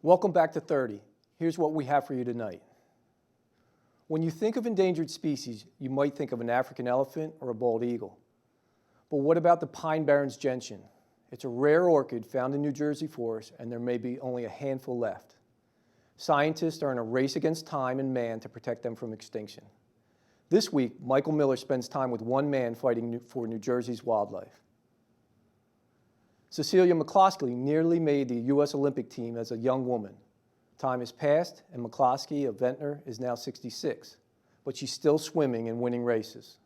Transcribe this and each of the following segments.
Welcome back to 30. Here's what we have for you tonight. When you think of endangered species, you might think of an African elephant or a bald eagle. But what about the Pine Barrens gentian? It's a rare orchid found in New Jersey forests, and there may be only a handful left. Scientists are in a race against time and man to protect them from extinction. This week, Michael Miller spends time with one man fighting for New Jersey's wildlife. Cecilia McCloskey nearly made the U.S. Olympic team as a young woman. Time has passed, and McCloskey, a vintner, is now 66, but she's still swimming and winning races.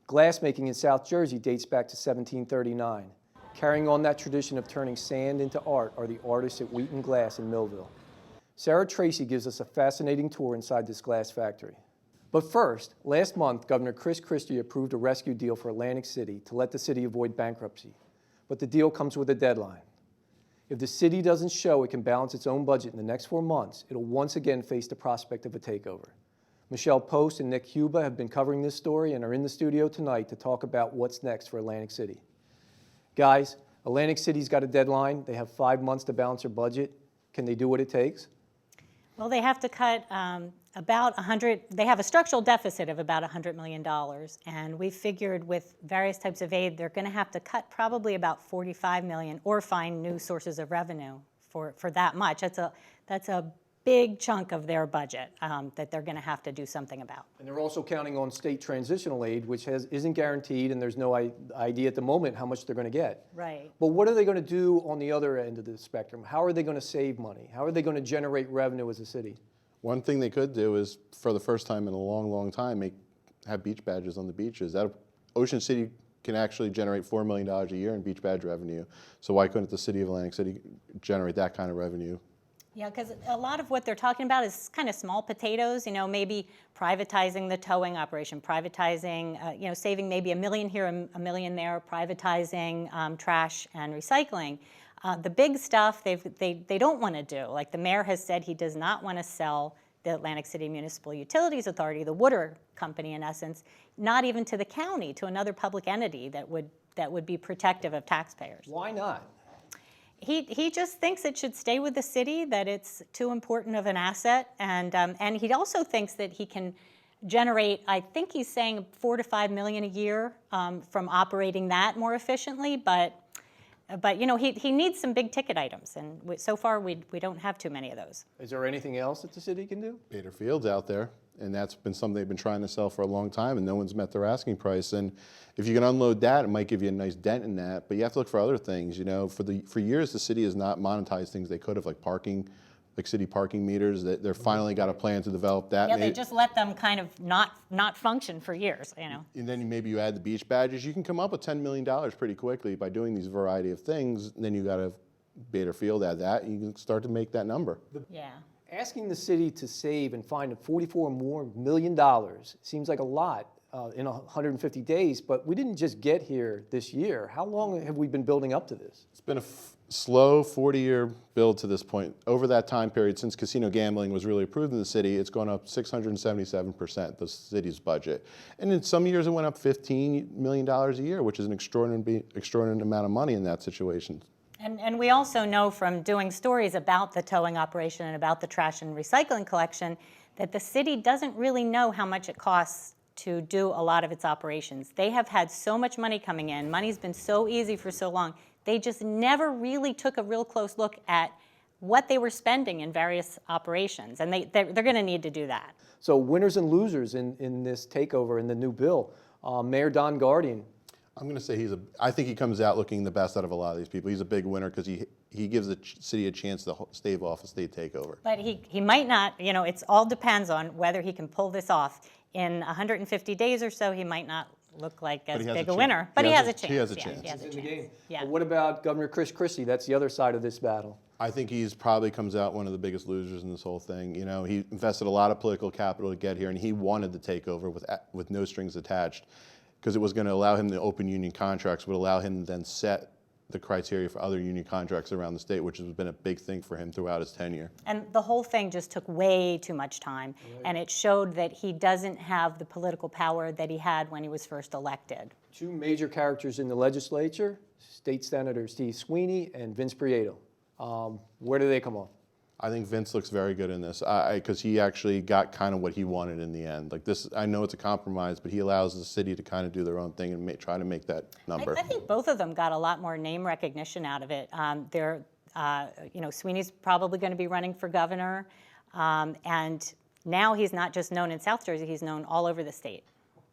Glassmaking in South Jersey dates back to 1739. Carrying on that tradition of turning sand into art are the artists at Wheaton Glass in Millville. Sarah Tracy gives us a fascinating tour inside this glass factory. But first, last month, Governor Chris Christie approved a rescue deal for Atlantic City to let the city avoid bankruptcy. But the deal comes with a deadline. If the city doesn't show it can balance its own budget in the next 4 months, it'll once again face the prospect of a takeover. Michelle Post and Nick Huba have been covering this story and are in the studio tonight to talk about what's next for Atlantic City. Guys, Atlantic City's got a deadline. They have 5 months to balance their budget. Can they do what it takes? Well, they have to cut they have a structural deficit of about $100 million, and we figured with various types of aid, they're going to have to cut probably about $45 million or find new sources of revenue for that much. That's a big chunk of their budget that they're going to have to do something about. And they're also counting on state transitional aid, which isn't guaranteed, and there's no idea at the moment how much they're going to get. Right. But what are they going to do on the other end of the spectrum? How are they going to save money? How are they going to generate revenue as a city? One thing they could do is, for the first time in a long, long time, have beach badges on the beaches. Ocean City can actually generate $4 million a year in beach badge revenue. So why couldn't the city of Atlantic City generate that kind of revenue? Yeah, because a lot of what they're talking about is kind of small potatoes, maybe privatizing the towing operation, privatizing, saving maybe $1 million here, $1 million there, privatizing trash and recycling. The big stuff they don't want to do, like the mayor has said he does not want to sell the Atlantic City Municipal Utilities Authority, the water company in essence, not even to the county, to another public entity that would be protective of taxpayers. Why not? He just thinks it should stay with the city, that it's too important of an asset, and he also thinks that he can generate, I think he's saying $4 to $5 million a year from operating that more efficiently, but he needs some big ticket items, and so far we don't have too many of those. Is there anything else that the city can do? Bader Field's out there, and that's been something they've been trying to sell for a long time, and no one's met their asking price. And if you can unload that, it might give you a nice dent in that, but you have to look for other things. For years, the city has not monetized things they could have, like parking, like city parking meters. They're finally got a plan to develop that. Yeah, they just let them kind of not function for years, And then maybe you add the beach badges. You can come up with $10 million pretty quickly by doing these variety of things. And then you got to Bader Field add that, and you can start to make that number. Yeah. Asking the city to save and find $44 million seems like a lot in 150 days, but we didn't just get here this year. How long have we been building up to this? It's been a slow 40-year build to this point. Over that time period, since casino gambling was really approved in the city, it's gone up 677%, the city's budget. And in some years, it went up $15 million a year, which is an extraordinary amount of money in that situation. And we also know from doing stories about the towing operation and about the trash and recycling collection that the city doesn't really know how much it costs to do a lot of its operations. They have had so much money coming in. Money's been so easy for so long. They just never really took a real close look at what they were spending in various operations, and they're going to need to do that. So winners and losers in this takeover in the new bill. Mayor Don Guardian. I'm going to say I think he comes out looking the best out of a lot of these people. He's a big winner because he gives the city a chance to stave off a state takeover. But he might not, it all depends on whether he can pull this off. In 150 days or so, he might not look like as big a winner, but he has a chance. He has a chance. He has a in the chance. game. Yeah. What about Governor Chris Christie? That's the other side of this battle. I think he's probably comes out one of the biggest losers in this whole thing. He invested a lot of political capital to get here, and he wanted the takeover with no strings attached, because it was going to allow him to open union contracts, would allow him to then set the criteria for other union contracts around the state, which has been a big thing for him throughout his tenure. And the whole thing just took way too much time, and it showed that he doesn't have the political power that he had when he was first elected. Two major characters in the legislature, State Senator Steve Sweeney and Vince Prieto. Where do they come off? I think Vince looks very good in this, because he actually got kind of what he wanted in the end. Like this, I know it's a compromise, but he allows the city to kind of do their own thing and try to make that number. I think both of them got a lot more name recognition out of it. Sweeney's probably going to be running for governor, and now he's not just known in South Jersey, he's known all over the state.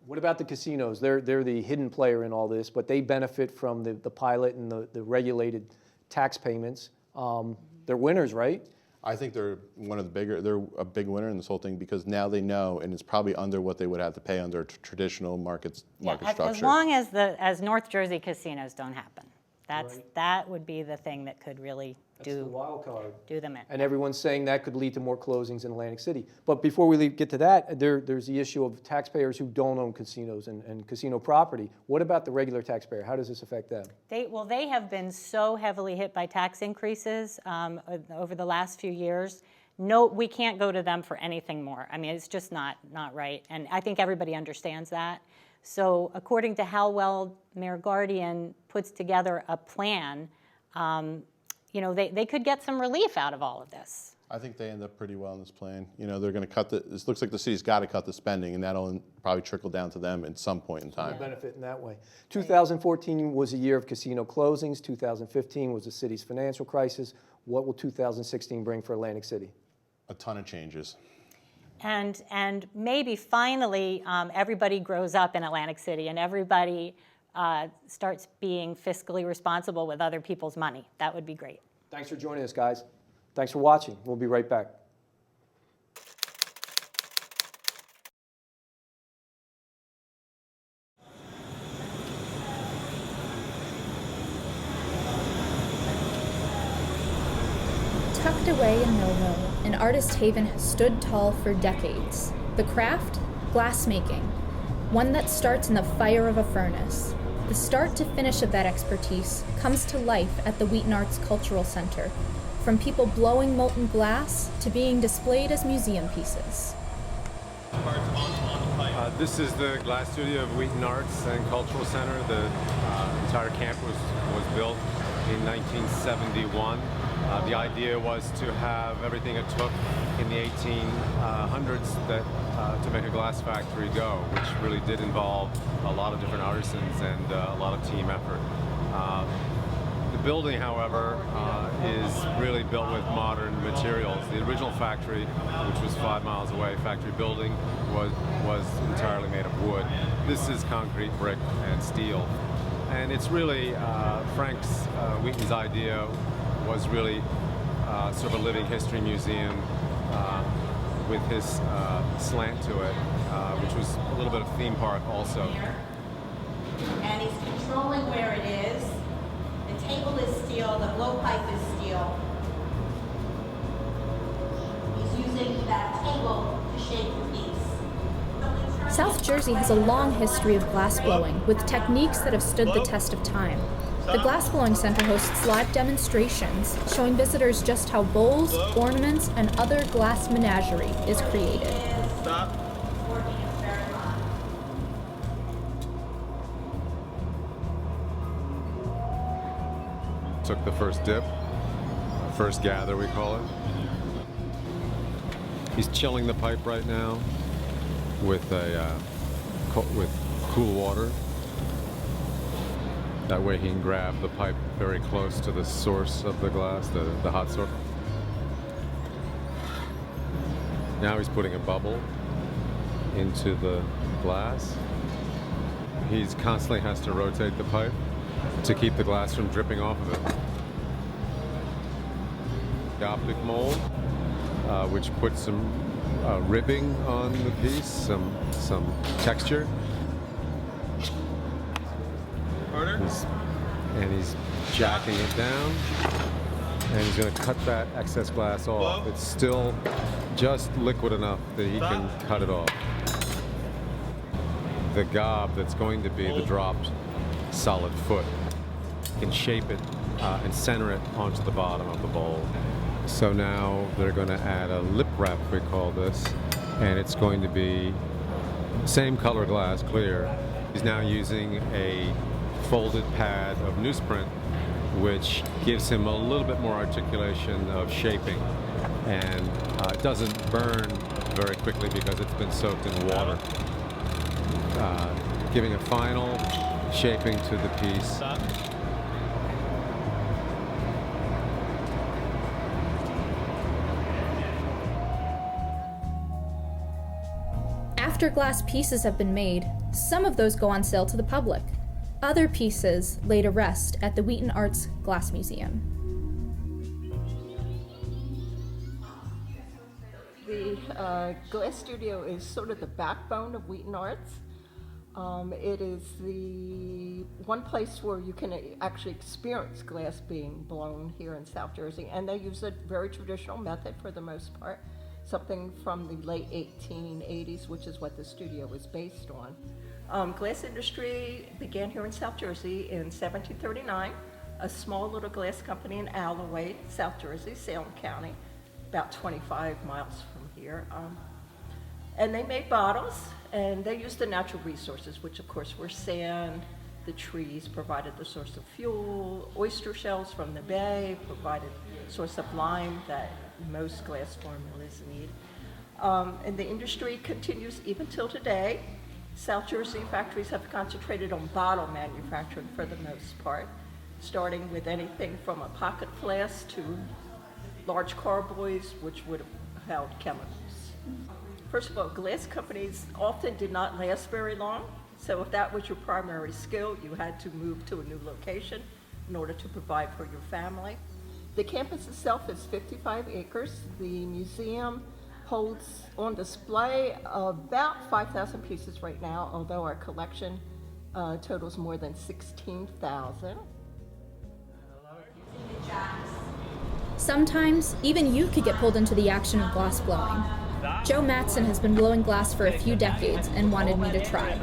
What about the casinos? They're the hidden player in all this, but they benefit from the pilot and the regulated tax payments. They're winners, right? I think they're they're a big winner in this whole thing because now they know, and it's probably under what they would have to pay under a traditional market structure. As long as North Jersey casinos don't happen. That would be the thing that could really That's the wild card. do them in. And everyone's saying that could lead to more closings in Atlantic City. But before we get to that, there's the issue of taxpayers who don't own casinos and casino property. What about the regular taxpayer? How does this affect them? They have been so heavily hit by tax increases over the last few years. No, we can't go to them for anything more. I mean, it's just not right. And I think everybody understands that. So according to how well Mayor Guardian puts together a plan, they could get some relief out of all of this. I think they end up pretty well in this plan. They're going to cut it looks like the city's got to cut the spending, and that'll probably trickle down to them at some point in time. Benefit in that way. 2014 was a year of casino closings. 2015 was the city's financial crisis. What will 2016 bring for Atlantic City? A ton of changes. And maybe finally everybody grows up in Atlantic City and everybody starts being fiscally responsible with other people's money. That would be great. Thanks for joining us, guys. Thanks for watching. We'll be right back. Tucked away in Millville, an artist haven has stood tall for decades. The craft? Glassmaking. One that starts in the fire of a furnace. The start to finish of that expertise comes to life at the Wheaton Arts Cultural Center, from people blowing molten glass to being displayed as museum pieces. This is the glass studio of Wheaton Arts and Cultural Center. The entire campus was built in 1971. The idea was to have everything it took in the 1800s to make a glass factory go, which really did involve a lot of different artisans and a lot of team effort. The building, however, is really built with modern materials. The original factory, which was 5 miles away, factory building, was entirely made of wood. This is concrete, brick, and steel. And it's really Wheaton's idea was really sort of a living history museum with his slant to it, which was a little bit of theme park also. And he's controlling where it is. The table is steel, the blowpipe is steel. He's using that table to shape the piece. South Jersey has a long history of glassblowing with techniques that have stood the test of time. The Glassblowing Center hosts live demonstrations showing visitors just how bowls, ornaments, and other glass menagerie is created. Took the first dip, first gather we call it. He's chilling the pipe right now with cool water. That way he can grab the pipe very close to the source of the glass, the hot source. Now he's putting a bubble into the glass. He constantly has to rotate the pipe to keep the glass from dripping off of it. The optic mold, which puts some ribbing on the piece, some texture. He's jacking it down, and he's going to cut that excess glass off. It's still just liquid enough that he can cut it off. The gob that's going to be the dropped solid foot, he can shape it and center it onto the bottom of the bowl. So now they're going to add a lip wrap, we call this, and it's going to be same color glass, clear. He's now using a folded pad of newsprint, which gives him a little bit more articulation of shaping. and it doesn't burn very quickly because it's been soaked in water. Giving a final shaping to the piece. After glass pieces have been made, some of those go on sale to the public. Other pieces lay to rest at the Wheaton Arts Glass Museum. The Glass Studio is sort of the backbone of Wheaton Arts. It is the one place where you can actually experience glass being blown here in South Jersey, and they use a very traditional method for the most part, something from the late 1880s, which is what the studio was based on. Glass industry began here in South Jersey in 1739, a small little glass company in Alloway, South Jersey, Salem County, about 25 miles from here. And they made bottles, and they used the natural resources, which of course were sand. The trees provided the source of fuel. Oyster shells from the bay provided source of lime that most glass formulas need. And the industry continues even till today. South Jersey factories have concentrated on bottle manufacturing for the most part, starting with anything from a pocket flask to large carboys, which would have held chemicals. First of all, glass companies often did not last very long, so if that was your primary skill, you had to move to a new location in order to provide for your family. The campus itself is 55 acres. The museum holds on display about 5,000 pieces right now, although our collection totals more than 16,000. Sometimes, even you could get pulled into the action of glass blowing. Joe Matson has been blowing glass for a few decades and wanted me to try.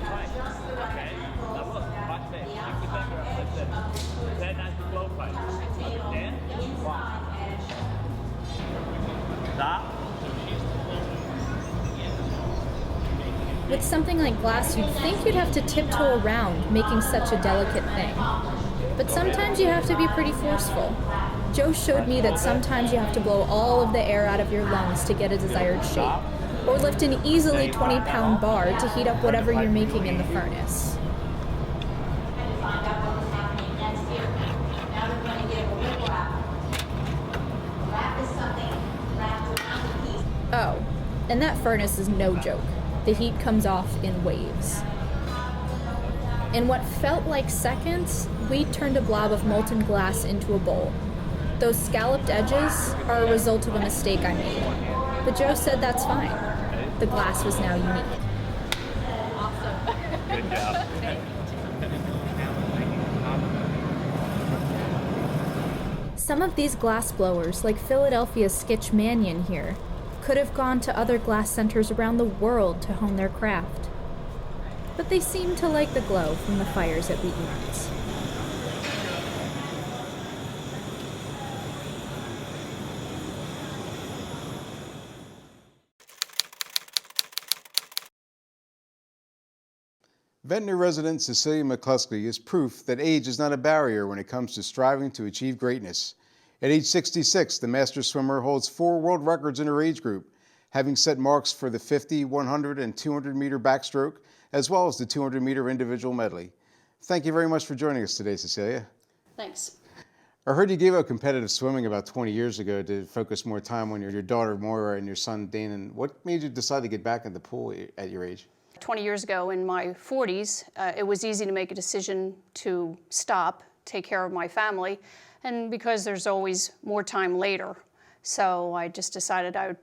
With something like glass, you'd think you'd have to tiptoe around making such a delicate thing. But sometimes you have to be pretty forceful. Joe showed me that sometimes you have to blow all of the air out of your lungs to get a desired shape, or lift an easily 20-pound bar to heat up whatever you're making in the furnace. Oh, and that furnace is no joke. The heat comes off in waves. In what felt like seconds, we turned a blob of molten glass into a bowl. Those scalloped edges are a result of a mistake I made, but Joe said that's fine. The glass was now unique. Awesome. Good job. Some of these glass blowers, like Philadelphia's Skitch Mannion here, could have gone to other glass centers around the world to hone their craft. But they seem to like the glow from the fires at Wheaton Arts. Ventnor resident Cecilia McCluskey is proof that age is not a barrier when it comes to striving to achieve greatness. At age 66, the master swimmer holds 4 world records in her age group, having set marks for the 50, 100, and 200-meter backstroke, as well as the 200-meter individual medley. Thank you very much for joining us today, Cecilia. Thanks. I heard you gave up competitive swimming about 20 years ago to focus more time on your daughter, Moira, and your son, Danon. What made you decide to get back in the pool at your age? 20 years ago, in my 40s, it was easy to make a decision to stop, take care of my family, and because there's always more time later. So I just decided I would,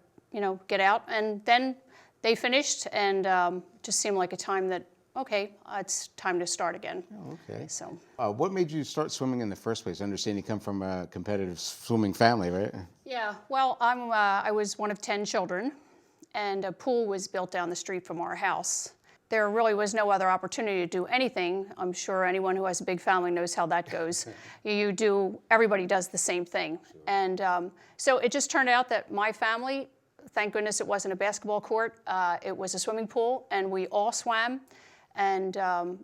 get out, and then they finished, and just seemed like a time that, okay, it's time to start again. Oh, okay. So. What made you start swimming in the first place? I understand you come from a competitive swimming family, right? Yeah, well, I was one of 10 children, and a pool was built down the street from our house. There really was no other opportunity to do anything. I'm sure anyone who has a big family knows how that goes. Everybody does the same thing. And so it just turned out that my family, thank goodness it wasn't a basketball court, it was a swimming pool, and we all swam. And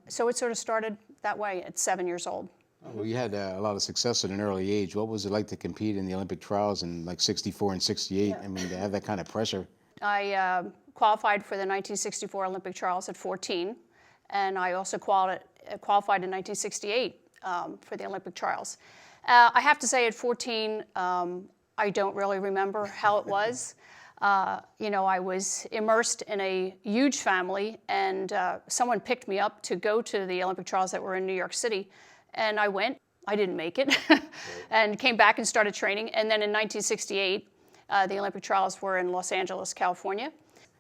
so it sort of started that way at 7 years old. Well, you had a lot of success at an early age. What was it like to compete in the Olympic trials in like 64 and 68? I mean, to have that kind of pressure. I qualified for the 1964 Olympic trials at 14, and I also qualified in 1968 for the Olympic trials. I have to say at 14, I don't really remember how it was. You know, I was immersed in a huge family, and someone picked me up to go to the Olympic trials that were in New York City, and I went. I didn't make it, and came back and started training. And then in 1968, the Olympic trials were in Los Angeles, California.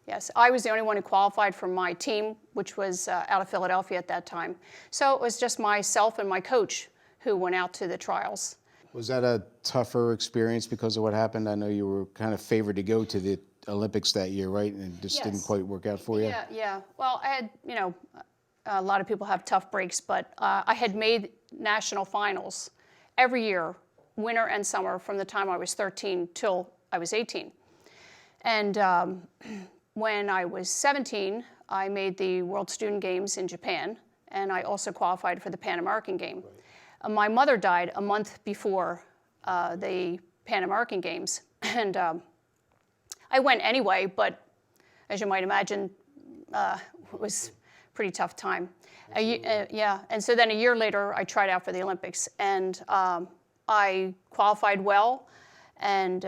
Yes, I was the only one who qualified from my team, which was out of Philadelphia at that time. So it was just myself and my coach who went out to the trials. Was that a tougher experience because of what happened? I know you were kind of favored to go to the Olympics that year, right? And it just didn't quite work out for you? Yeah. Well, I had, you know, a lot of people have tough breaks, but I had made national finals every year, winter and summer, from the time I was 13 till I was 18. And when I was 17, I made the World Student Games in Japan, and I also qualified for the Pan American Game. Right. My mother died a month before the Pan American Games, and I went anyway, but as you might imagine, it was a pretty tough time. Yeah, and so then a year later, I tried out for the Olympics, and I qualified well, and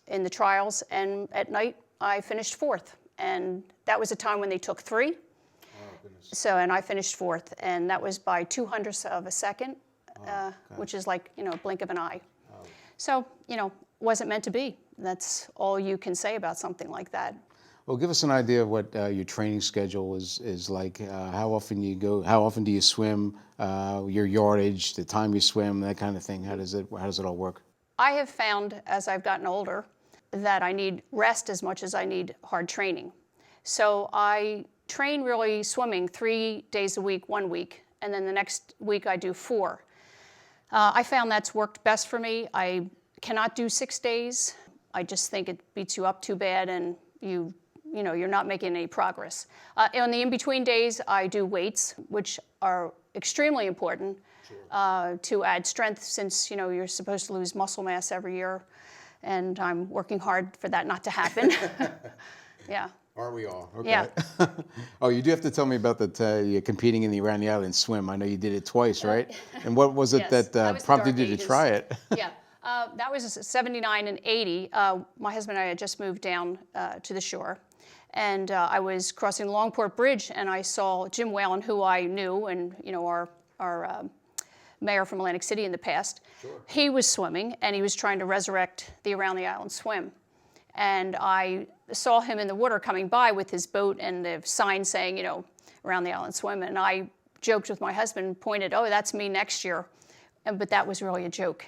in the trials, and at night, I finished 4th, and that was a time when they took 3. Oh, goodness. So, and I finished 4th, and that was by 200ths of a second, which is like, you know, a blink of an eye. Oh. So, you know, wasn't meant to be. That's all you can say about something like that. Well, give us an idea of what your training schedule is like. How often you go? How often do you swim? Your yardage, the time you swim, that kind of thing. How does it all work? I have found as I've gotten older that I need rest as much as I need hard training. So I train really swimming 3 days a week, 1 week, and then the next week I do 4. I found that's worked best for me. I cannot do 6 days. I just think it beats you up too bad, and you know, you're not making any progress. On the in-between days, I do weights, which are extremely important to add strength, since, you know, you're supposed to lose muscle mass every year. And I'm working hard for that not to happen. Yeah. Aren't we all? Okay. Yeah. Oh, you do have to tell me about that. You're competing in the around the island swim. I know you did it twice, right? And what was it that prompted you to try it? Yeah. That was 79 and 80. My husband and I had just moved down to the shore. And I was crossing Longport Bridge, and I saw Jim Whalen, who I knew, and, you know, our mayor from Atlantic City in the past. Sure. He was swimming, and he was trying to resurrect the Around the Island swim. And I saw him in the water coming by with his boat and the sign saying, you know, Around the Island swim. And I joked with my husband, pointed, oh, that's me next year. But that was really a joke.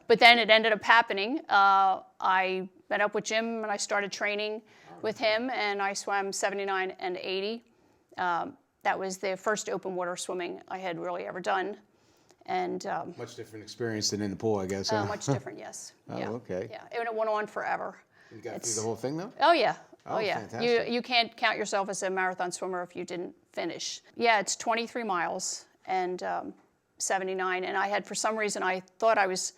But then it ended up happening. I met up with Jim, and I started training with him, and I swam 79 and 80. That was the first open water swimming I had really ever done. And much different experience than in the pool, I guess. Huh? Much different, yes. Oh, yeah. Okay. Yeah, it went on forever. You got through the whole thing, though? Oh, yeah. Oh, yeah. fantastic. You can't count yourself as a marathon swimmer if you didn't finish. Yeah, it's 23 miles and 79. And I had, for some reason, I thought I was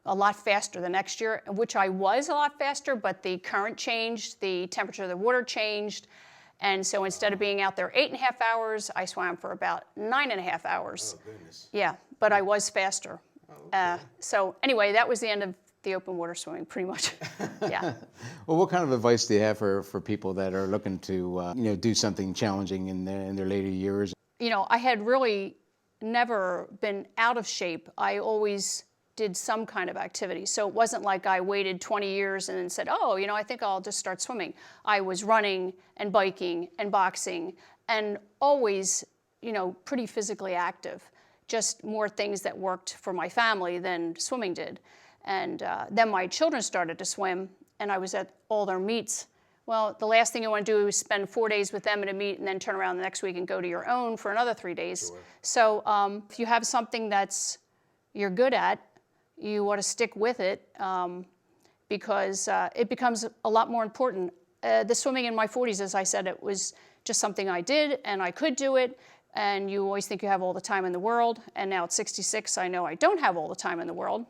a lot faster the next year, which I was a lot faster, but the current changed, the temperature of the water changed. And so instead of being out there 8.5 hours, I swam for about 9.5 hours. Oh, goodness. Yeah, but I was faster. Oh, okay. So anyway, that was the end of the open water swimming, pretty much. Yeah. Well, what kind of advice do you have for people that are looking to you know, do something challenging in their later years? You know, I had really never been out of shape. I always did some kind of activity. So it wasn't like I waited 20 years and then said, oh, you know, I think I'll just start swimming. I was running and biking and boxing and always, you know, pretty physically active. Just more things that worked for my family than swimming did. And then my children started to swim, and I was at all their meets. Well, the last thing you want to do is spend 4 days with them at a meet and then turn around the next week and go to your own for another 3 days. Sure. So if you have something that's you're good at, you ought to stick with it because it becomes a lot more important. The swimming in my 40s, as I said, it was just something I did, and I could do it. and you always think you have all the time in the world, and now at 66, I know I don't have all the time in the world.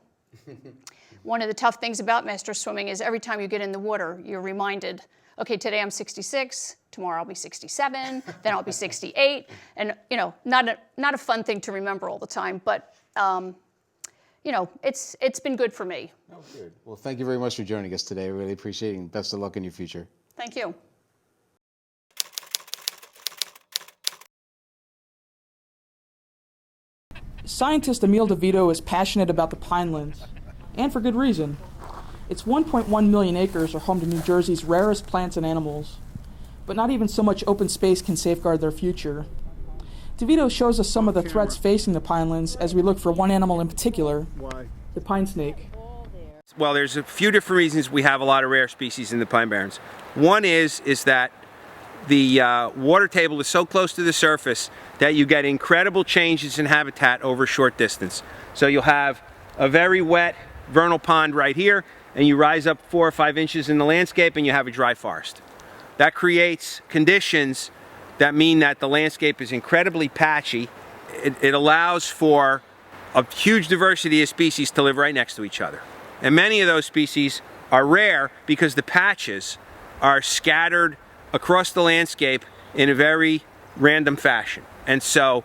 One of the tough things about master swimming is every time you get in the water, you're reminded, okay, today I'm 66, tomorrow I'll be 67, then I'll be 68, and you know, not a fun thing to remember all the time, but you know, it's been good for me. Oh, good. Well, thank you very much for joining us today. I really appreciate it, and best of luck in your future. Thank you. Scientist Emil DeVito is passionate about the Pinelands, and for good reason. Its 1.1 million acres are home to New Jersey's rarest plants and animals, but not even so much open space can safeguard their future. DeVito shows us some of the threats facing the Pinelands as we look for one animal in particular, the pine snake. Well, there's a few different reasons we have a lot of rare species in the Pine Barrens. One is that the water table is so close to the surface that you get incredible changes in habitat over a short distance. So you'll have a very wet vernal pond right here, and you rise up 4 or 5 inches in the landscape and you have a dry forest. That creates conditions that mean that the landscape is incredibly patchy. It allows for a huge diversity of species to live right next to each other. And many of those species are rare because the patches are scattered across the landscape in a very random fashion. And so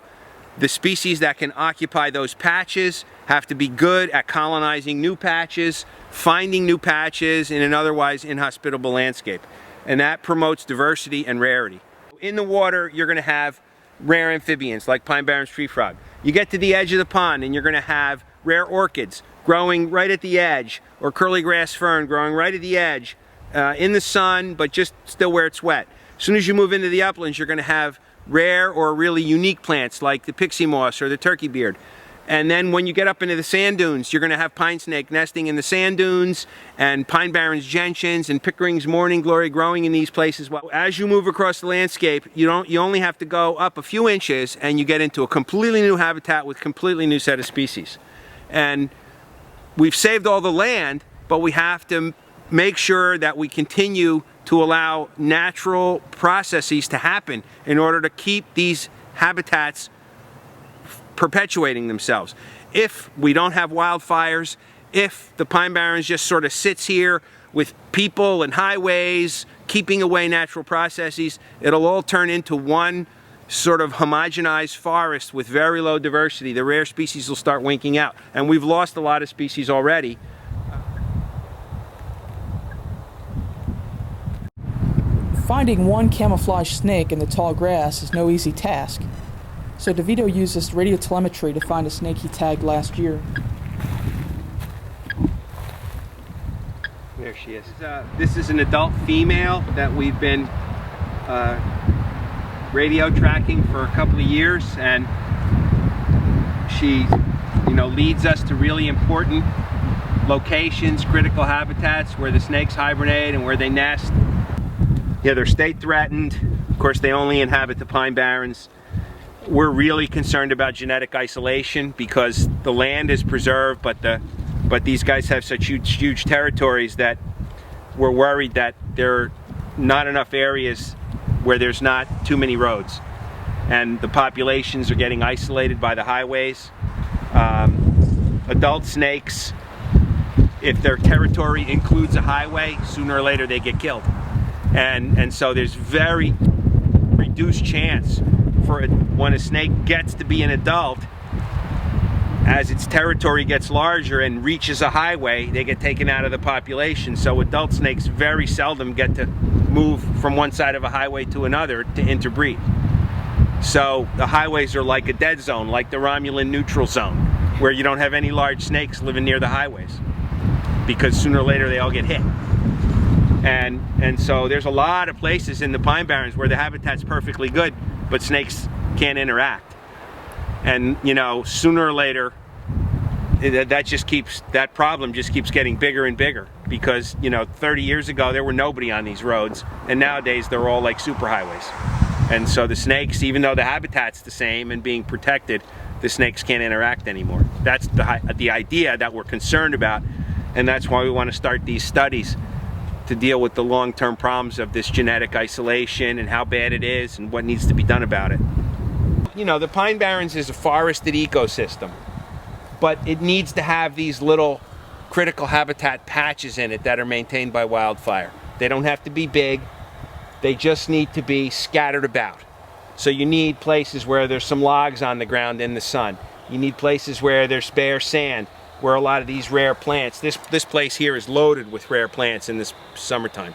the species that can occupy those patches have to be good at colonizing new patches, finding new patches in an otherwise inhospitable landscape. And that promotes diversity and rarity. In the water, you're going to have rare amphibians like Pine Barrens tree frog. You get to the edge of the pond and you're going to have rare orchids growing right at the edge, or curly grass fern growing right at the edge in the sun, but just still where it's wet. As soon as you move into the uplands, you're going to have rare or really unique plants like the pixie moss or the turkey beard. And then when you get up into the sand dunes, you're going to have pine snake nesting in the sand dunes, and Pine Barrens gentians and Pickering's morning glory growing in these places. Well, as you move across the landscape, you only have to go up a few inches and you get into a completely new habitat with completely new set of species. And we've saved all the land, but we have to make sure that we continue to allow natural processes to happen in order to keep these habitats perpetuating themselves. If we don't have wildfires, if the Pine Barrens just sort of sits here with people and highways keeping away natural processes, it'll all turn into one sort of homogenized forest with very low diversity. The rare species will start winking out, and we've lost a lot of species already. Finding one camouflage snake in the tall grass is no easy task, so DeVito used this radio telemetry to find a snake he tagged last year. There she is. This is an adult female that we've been radio tracking for a couple of years, and she, leads us to really important locations, critical habitats where the snakes hibernate and where they nest. Yeah, they're state threatened. Of course, they only inhabit the Pine Barrens. We're really concerned about genetic isolation because the land is preserved, but these guys have such huge territories that we're worried that there are not enough areas where there's not too many roads, and the populations are getting isolated by the highways. Adult snakes, if their territory includes a highway, sooner or later they get killed, and so there's very reduced chance for when a snake gets to be an adult. As its territory gets larger and reaches a highway, they get taken out of the population. So adult snakes very seldom get to move from one side of a highway to another to interbreed. So the highways are like a dead zone, like the Romulan neutral zone, where you don't have any large snakes living near the highways, because sooner or later they all get hit. And so there's a lot of places in the Pine Barrens where the habitat's perfectly good, but snakes can't interact. And sooner or later, that problem just keeps getting bigger and bigger, because 30 years ago there were nobody on these roads, and nowadays they're all like superhighways. And so the snakes, even though the habitat's the same and being protected, the snakes can't interact anymore. That's the idea that we're concerned about, and that's why we want to start these studies to deal with the long-term problems of this genetic isolation and how bad it is and what needs to be done about it. you know, the Pine Barrens is a forested ecosystem, but it needs to have these little critical habitat patches in it that are maintained by wildfire. They don't have to be big, they just need to be scattered about. So you need places where there's some logs on the ground in the sun. You need places where there's bare sand, where a lot of these rare plants, this place here is loaded with rare plants in this summertime.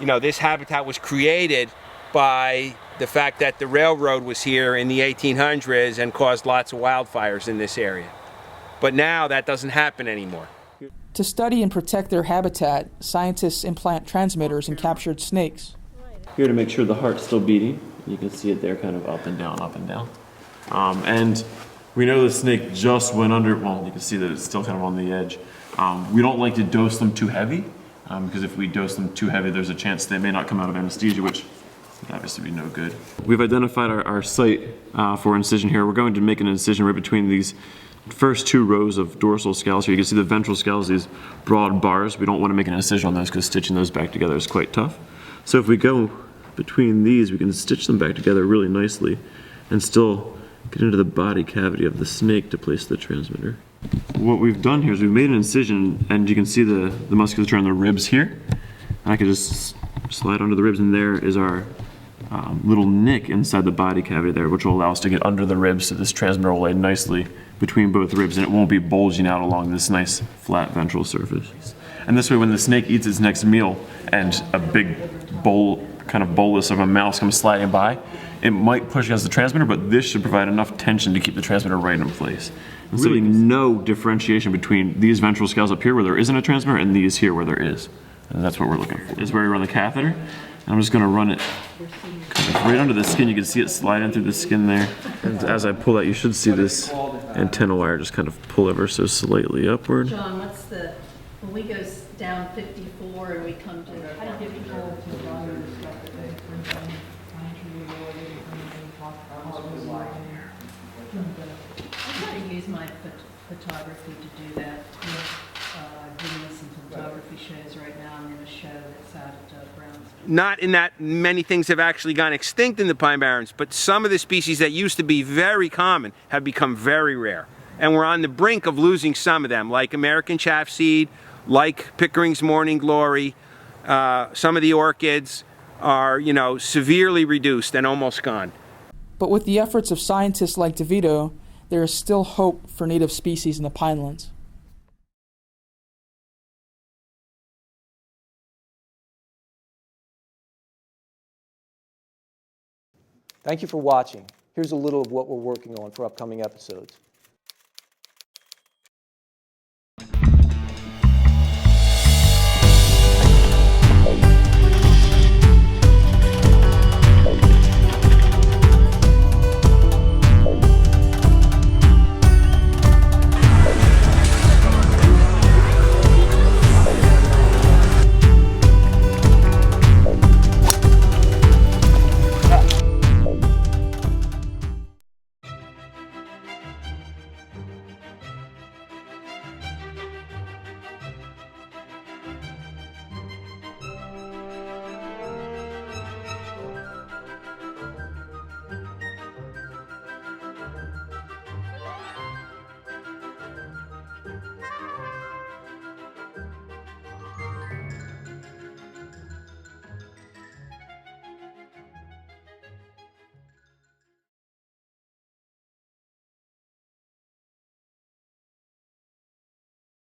You know, this habitat was created by the fact that the railroad was here in the 1800s and caused lots of wildfires in this area. But now that doesn't happen anymore. To study and protect their habitat, scientists implant transmitters in captured snakes. Here to make sure the heart's still beating. You can see it there kind of up and down, up and down. And we know the snake just went under, well, you can see that it's still kind of on the edge. We don't like to dose them too heavy, because if we dose them too heavy, there's a chance they may not come out of anesthesia, which would obviously be no good. We've identified our site for incision here. We're going to make an incision right between these first two rows of dorsal scales here. You can see the ventral scales, these broad bars. We don't want to make an incision on those because stitching those back together is quite tough. So if we go between these, we can stitch them back together really nicely and still get into the body cavity of the snake to place the transmitter. What we've done here is we've made an incision, and you can see the musculature on the ribs here. And I can just slide under the ribs, and there is our little nick inside the body cavity there, which will allow us to get under the ribs so this transmitter will lay nicely between both ribs, and it won't be bulging out along this nice flat ventral surface. And this way, when the snake eats its next meal and a big bolus of a mouse comes sliding by, it might push against the transmitter, but this should provide enough tension to keep the transmitter right in place. And so no differentiation between these ventral scales up here where there isn't a transmitter and these here where there is. And that's what we're looking for. Is where you run the catheter. And I'm just going to run it kind of right under the skin. You can see it slide in through the skin there. And as I pull that, you should see this antenna wire just kind of pull ever so slightly upward. John, what's the, when we go down 54 and we come to, how do you get people to run? I try to use my photography to do that. Doing some photography shows right now. I'm in a show that's out at Brownsville. Not in that many things have actually gone extinct in the Pine Barrens, but some of the species that used to be very common have become very rare. And we're on the brink of losing some of them, like American chaffseed, like Pickering's morning glory. Some of the orchids are, you know, severely reduced and almost gone. But with the efforts of scientists like DeVito, there is still hope for native species in the Pinelands. Thank you for watching. Here's a little of what we're working on for upcoming episodes.